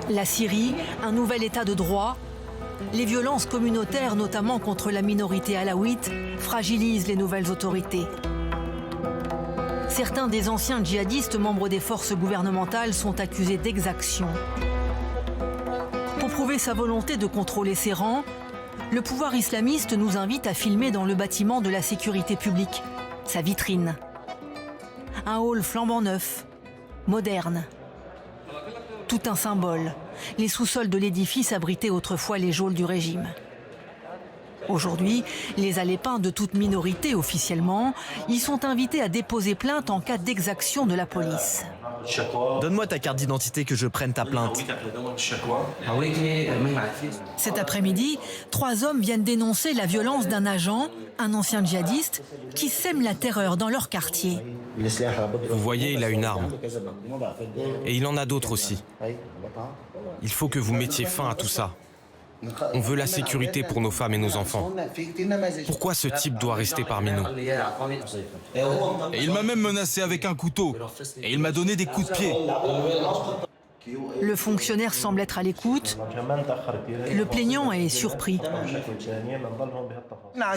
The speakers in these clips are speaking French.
La Syrie, un nouvel état de droit. Les violences communautaires, notamment contre la minorité alaouite, fragilisent les nouvelles autorités. Certains des anciens djihadistes membres des forces gouvernementales sont accusés d'exaction. Pour prouver sa volonté de contrôler ses rangs, le pouvoir islamiste nous invite à filmer dans le bâtiment de la sécurité publique, sa vitrine. Un hall flambant neuf, moderne. Tout un symbole. Les sous-sols de l'édifice abritaient autrefois les geôles du régime. Aujourd'hui, les Alépins de toute minorité officiellement y sont invités à déposer plainte en cas d'exaction de la police. Donne-moi ta carte d'identité que je prenne ta plainte. Cet après-midi, 3 hommes viennent dénoncer la violence d'un agent, un ancien djihadiste, qui sème la terreur dans leur quartier. Vous voyez, il a une arme. Et il en a d'autres aussi. Il faut que vous mettiez fin à tout ça. On veut la sécurité pour nos femmes et nos enfants. Pourquoi ce type doit rester parmi nous? Et il m'a même menacé avec un couteau. Et il m'a donné des coups de pied. Le fonctionnaire semble être à l'écoute. Le plaignant est surpris.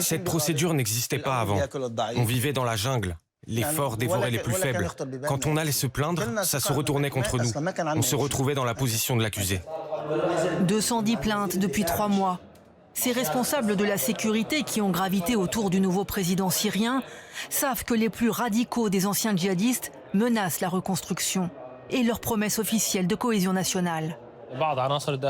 Cette procédure n'existait pas avant. On vivait dans la jungle. Les forts dévoraient les plus faibles. Quand on allait se plaindre, ça se retournait contre nous. On se retrouvait dans la position de l'accusé. 210 plaintes depuis 3 mois. Ces responsables de la sécurité qui ont gravité autour du nouveau président syrien savent que les plus radicaux des anciens djihadistes menacent la reconstruction et leurs promesses officielles de cohésion nationale.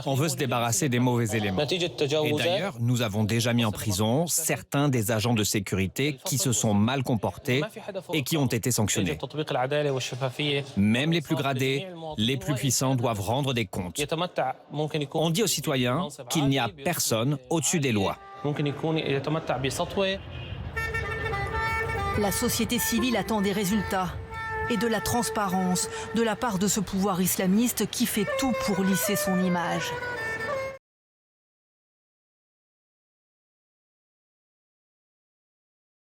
On veut se débarrasser des mauvais éléments. Et d'ailleurs, nous avons déjà mis en prison certains des agents de sécurité qui se sont mal comportés et qui ont été sanctionnés. Même les plus gradés, les plus puissants doivent rendre des comptes. On dit aux citoyens qu'il n'y a personne au-dessus des lois. La société civile attend des résultats et de la transparence de la part de ce pouvoir islamiste qui fait tout pour lisser son image.